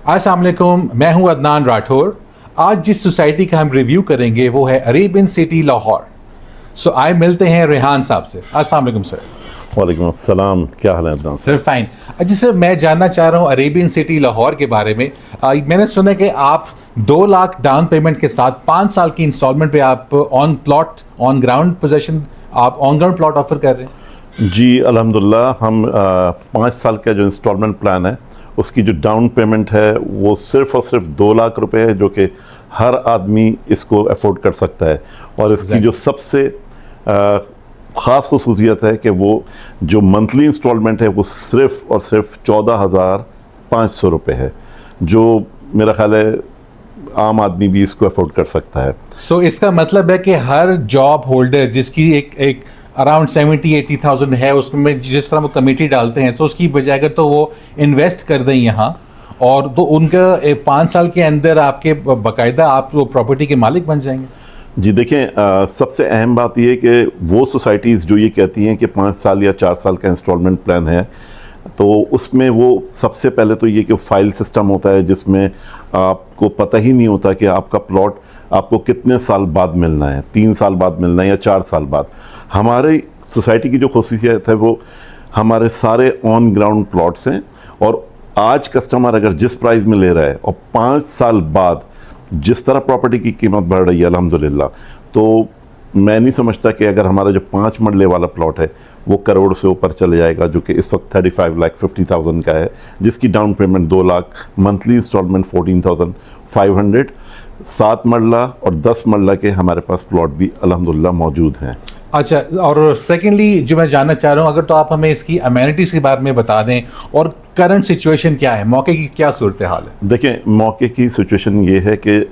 अस्सलाम वालेकुम, मैं हूं अदनान राठौर। आज जिस सोसाइटी का हम रिव्यू करेंगे वो है अरेबियन सिटी लाहौर। सो आए मिलते हैं रेहान साहब से। अस्सलाम वालेकुम सर। वालेकुम अस्सलाम, क्या हाल है अदनान सर फाइन। अच्छा सर, मैं जानना चाह रहा हूँ अरेबियन सिटी लाहौर के बारे में। मैंने सुना कि आप 2 लाख डाउन पेमेंट के साथ 5 साल की इंस्टॉलमेंट पे आप on plot on ground position आप ऑन ग्राउंड प्लॉट ऑफर कर रहे हैं? जी अल्हम्दुलिल्लाह। हम 5 साल का जो इंस्टॉलमेंट प्लान है उसकी जो डाउन पेमेंट है वो सिर्फ़ और सिर्फ 2 लाख रुपए है, जो कि हर आदमी इसको अफोर्ड कर सकता है। और इसकी जो सबसे ख़ास खसूसियत है कि वो जो मंथली इंस्टॉलमेंट है वो सिर्फ़ और सिर्फ 14,500 रुपये है, जो मेरा ख्याल है आम आदमी भी इसको अफोर्ड कर सकता है। सो इसका मतलब है कि हर जॉब होल्डर जिसकी एक अराउंड 70-80,000 है, उसमें जिस तरह वो कमेटी डालते हैं, तो उसकी बजाय अगर तो वो इन्वेस्ट कर दें यहाँ, और तो उनका 5 साल के अंदर आपके बाकायदा आप वो प्रॉपर्टी के मालिक बन जाएंगे। जी देखें, सबसे अहम बात यह है कि वो सोसाइटीज़ जो ये कहती हैं कि 5 साल या 4 साल का इंस्टॉलमेंट प्लान है, तो उसमें वो सबसे पहले तो ये कि फ़ाइल सिस्टम होता है जिसमें आपको पता ही नहीं होता कि आपका प्लॉट आपको कितने साल बाद मिलना है, 3 साल बाद मिलना है या 4 साल बाद। हमारी सोसाइटी की जो खसूसियत है वो हमारे सारे ऑन ग्राउंड प्लॉट्स हैं, और आज कस्टमर अगर जिस प्राइस में ले रहा है और 5 साल बाद जिस तरह प्रॉपर्टी की कीमत बढ़ रही है अल्हम्दुलिल्लाह, तो मैं नहीं समझता कि अगर हमारा जो 5 मरले वाला प्लॉट है वो करोड़ से ऊपर चले जाएगा, जो कि इस वक्त 35,50,000 का है, जिसकी down payment 2 lakh, monthly instalment 14,500। 7 मरला और 10 मरला के हमारे पास प्लॉट भी अल्हम्दुलिल्लाह मौजूद हैं। अच्छा, और सेकेंडली जो मैं जानना चाह रहा हूँ, अगर तो आप हमें इसकी अमेनिटीज़ के बारे में बता दें और करंट सिचुएशन क्या है, मौके की क्या सूरत हाल है? देखें, मौके की सिचुएशन ये है कि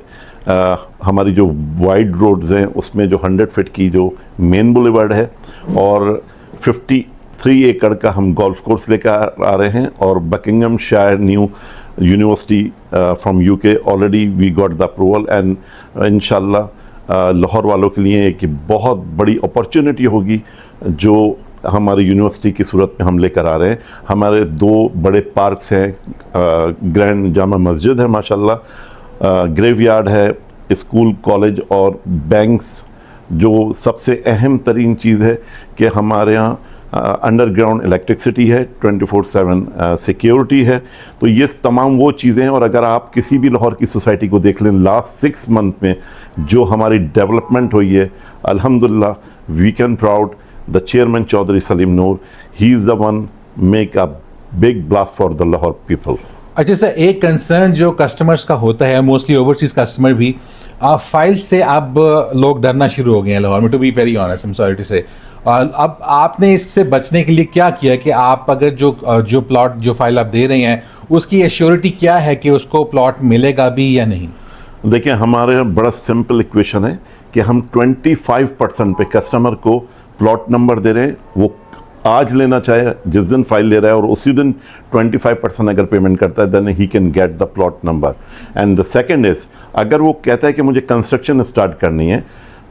हमारी जो वाइड रोड्स हैं उसमें जो 100 फीट की जो मेन बुलेवार्ड है, और 53 एकड़ का हम गोल्फ कोर्स लेकर आ रहे हैं, और Buckinghamshire New University from UK already we got the approval, and इंशाल्लाह लाहौर वालों के लिए एक बहुत बड़ी अपॉर्चुनिटी होगी जो हमारी यूनिवर्सिटी की सूरत में हम लेकर आ रहे हैं। हमारे 2 बड़े पार्क्स हैं, ग्रैंड जामा मस्जिद है माशाल्लाह, ग्रेवयार्ड है, स्कूल कॉलेज और बैंक्स। जो सबसे अहम तरीन चीज़ है कि हमारे यहाँ अंडरग्राउंड इलेक्ट्रिसिटी है, 24/7 सिक्योरिटी है। तो ये तमाम वो चीज़ें हैं, और अगर आप किसी भी लाहौर की सोसाइटी को देख लें लास्ट 6 मंथ में जो हमारी डेवलपमेंट हुई है, अल्हम्दुलिल्लाह we can proud the chairman Chaudhry Saleem Noor, he is the one make a big blast for the Lahore people. अच्छा सर, एक कंसर्न जो कस्टमर्स का होता है, मोस्टली ओवरसीज कस्टमर भी, फाइल से अब लोग डरना शुरू हो गए हैं लाहौर में, to be very honest, I am sorry to say. अब आपने इससे बचने के लिए क्या किया कि आप अगर जो प्लॉट जो फाइल आप दे रहे हैं उसकी एश्योरिटी क्या है कि उसको प्लॉट मिलेगा भी या नहीं? देखिए, हमारे बड़ा सिंपल इक्वेशन है कि हम 25% पे कस्टमर को प्लॉट नंबर दे रहे हैं। वो आज लेना चाहे जिस दिन फाइल ले रहा है, और उसी दिन 25% अगर पेमेंट करता है, then he can get the plot number. And the second is, अगर वो कहता है कि मुझे कंस्ट्रक्शन स्टार्ट करनी है,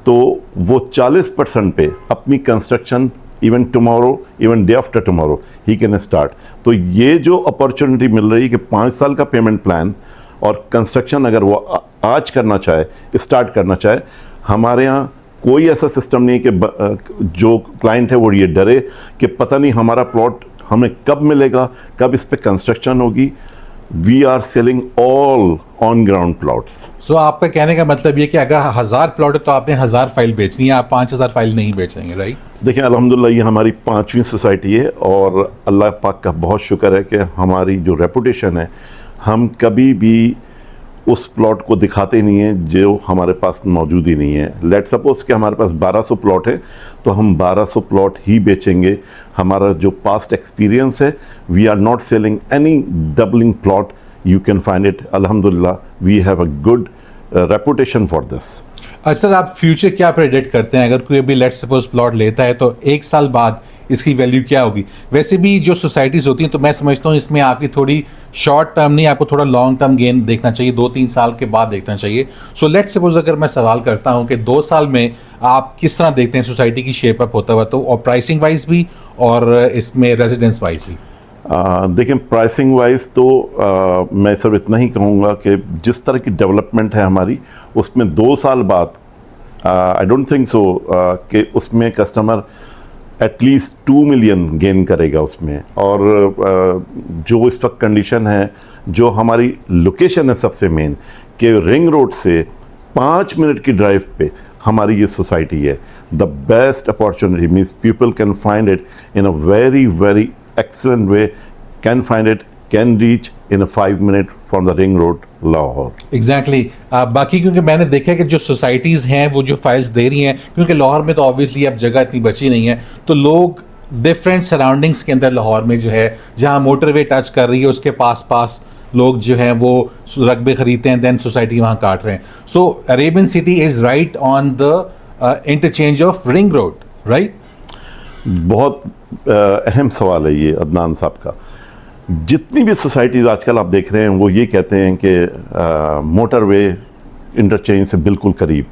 तो वो 40% पे अपनी construction even tomorrow, even day after tomorrow he can start. तो ये जो अपॉर्चुनिटी मिल रही है कि 5 साल का पेमेंट प्लान और कंस्ट्रक्शन अगर वो आज करना चाहे, स्टार्ट करना चाहे, हमारे यहाँ कोई ऐसा सिस्टम नहीं है कि जो क्लाइंट है वो ये डरे कि पता नहीं हमारा प्लॉट हमें कब मिलेगा, कब इस पे कंस्ट्रक्शन होगी। We are selling all on ground plots. So आपका कहने का मतलब ये कि अगर 1000 प्लॉट है तो आपने 1000 फाइल बेचनी है, आप 5000 फाइल नहीं बेचेंगे, राइट? देखिए, अल्हम्दुलिल्लाह ये हमारी 5वीं सोसाइटी है, और अल्लाह पाक का बहुत शुक्र है कि हमारी जो रेपुटेशन है, हम कभी भी उस प्लॉट को दिखाते नहीं हैं जो हमारे पास मौजूद ही नहीं है। लेट सपोज कि हमारे पास 1200 प्लॉट है, तो हम 1200 प्लॉट ही बेचेंगे। हमारा जो पास्ट एक्सपीरियंस है, we are not selling any doubling plot, you can find it. अल्हम्दुलिल्लाह we have a good reputation for this. Sir, आप फ्यूचर क्या प्रेडिक्ट करते हैं? अगर कोई अभी लेट सपोज प्लॉट लेता है तो 1 साल बाद इसकी वैल्यू क्या होगी? वैसे भी जो सोसाइटीज़ होती हैं, तो मैं समझता हूँ इसमें आपकी थोड़ी शॉर्ट टर्म नहीं, आपको थोड़ा लॉन्ग टर्म गेन देखना चाहिए, 2-3 साल के बाद देखना चाहिए। सो लेट सपोज अगर मैं सवाल करता हूँ कि 2 साल में आप किस तरह देखते हैं सोसाइटी की शेप अप होता हुआ, तो और प्राइसिंग वाइज भी और इसमें रेजिडेंस वाइज भी? देखिए प्राइसिंग वाइज तो मैं सिर्फ इतना ही कहूँगा कि जिस तरह की डेवलपमेंट है हमारी, उसमें 2 साल बाद आई डोंट थिंक सो कि उसमें कस्टमर एटलीस्ट 2 मिलियन गेन करेगा उसमें। और जो इस वक्त कंडीशन है, जो हमारी लोकेशन है सबसे मेन, कि रिंग रोड से 5 मिनट की ड्राइव पे हमारी ये सोसाइटी है। The best opportunity means people can find it in a very very excellent way, can find it, can reach in a 5 minute from the ring road, Lahore. Exactly. बाकी क्योंकि मैंने देखा है कि जो सोसाइटीज़ हैं वो जो फाइल्स दे रही हैं, क्योंकि लाहौर में तो ऑब्वियसली अब जगह इतनी बची नहीं है, तो लोग डिफरेंट सराउंडिंग्स के अंदर लाहौर में जो है, जहाँ मोटरवे टच कर रही है उसके पास लोग जो हैं वो रकबे खरीदते हैं, देन सोसाइटी वहाँ काट रहे हैं। So Arabian city is right on the interchange of ring road, right? बहुत अहम सवाल है ये अदनान साहब का। जितनी भी सोसाइटीज़ आजकल आप देख रहे हैं वो ये कहते हैं कि मोटरवे इंटरचेंज से बिल्कुल करीब।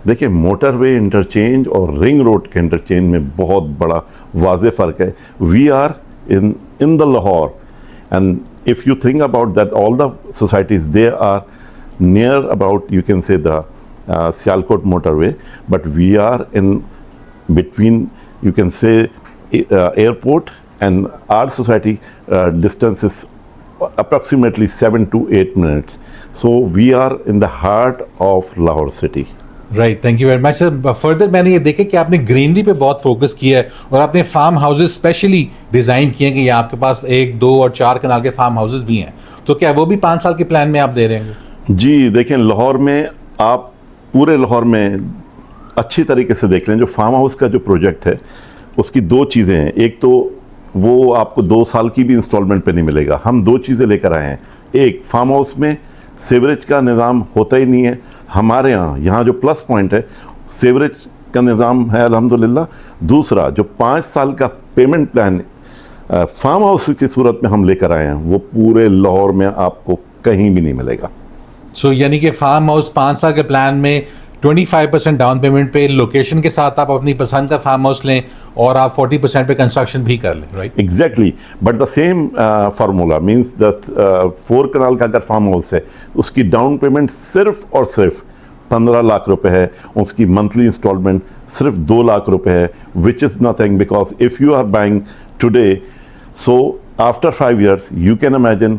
देखिए मोटरवे इंटरचेंज और रिंग रोड के इंटरचेंज में बहुत बड़ा वाज़े फ़र्क है। We are in the Lahore, and if you think about that all the societies they are near about, you can say the Sialkot motorway, but we are in between, you can say, airport and our society distance is approximately 7 to 8 minutes. So we are in the heart of Lahore city. Right, thank you very much sir. Further मैंने ये देखा कि आपने greenery पे बहुत focus किया है और आपने फार्म हाउसेज स्पेशली डिज़ाइन किए हैं कि आपके पास 1, 2 और 4 कनाल के फार्म हाउसेज भी हैं, तो क्या वो भी 5 साल के प्लान में आप दे रहे हैं? जी देखें, लाहौर में आप पूरे लाहौर में अच्छी तरीके से देख लें। जो फार्म हाउस का जो प्रोजेक्ट है उसकी 2 चीज़ें हैं। एक तो वो आपको 2 साल की भी इंस्टॉलमेंट पे नहीं मिलेगा। हम 2 चीज़ें लेकर आए हैं। एक, फार्म हाउस में सीवरेज का निज़ाम होता ही नहीं है हमारे यहाँ जो प्लस पॉइंट है, सीवरेज का निज़ाम है अल्हम्दुलिल्लाह। दूसरा, जो 5 साल का पेमेंट प्लान फार्म हाउस की सूरत में हम लेकर आए हैं, वो पूरे लाहौर में आपको कहीं भी नहीं मिलेगा। सो यानी कि फार्म हाउस 5 साल के प्लान में 25% डाउन पेमेंट पे लोकेशन के साथ आप अपनी पसंद का फार्म हाउस लें और आप 40% पे कंस्ट्रक्शन भी कर लें, right? Exactly, but the same formula means the 4 कनाल का अगर फार्म हाउस है, उसकी डाउन पेमेंट सिर्फ और सिर्फ 15 लाख रुपए है, उसकी मंथली इंस्टॉलमेंट सिर्फ 2 लाख रुपए है, which is nothing, because if you are buying today, so after 5 years you can imagine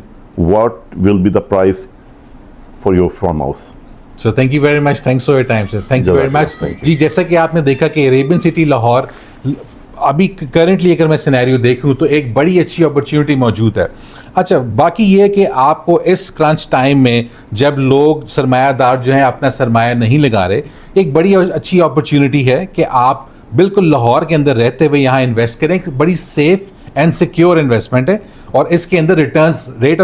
what will be the price for your farm house. So thank you very much, thanks for your time sir, thank you very much जी। जैसा कि आपने देखा कि Arabian city Lahore अभी currently अगर मैं scenario देखूं तो एक बड़ी अच्छी अपॉर्चुनिटी मौजूद है। अच्छा, बाकी ये है कि आपको इस क्रंच टाइम में जब लोग सरमायादार जो हैं अपना सरमाया नहीं लगा रहे, एक बड़ी अच्छी अपॉर्चुनिटी है कि आप बिल्कुल लाहौर के अंदर रहते हुए यहाँ इन्वेस्ट करें। एक बड़ी सेफ एंड सिक्योर इन्वेस्टमेंट है और इसके अंदर रेट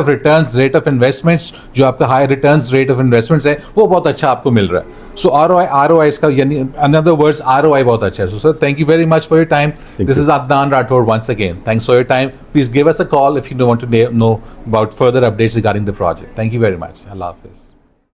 ऑफ इन्वेस्टमेंट्स जो आपका high returns rate of investments है वो बहुत अच्छा आपको मिल रहा है। सो ROI इसका यानी अनदर वर्ड्स ROI बहुत अच्छा है। So sir, thank you very much for your time. This is Adnan Rathore once again, thanks for your time. Please give us a call if you want to know about further updates regarding the project. Thank you very much. अल्लाह हाफिज़।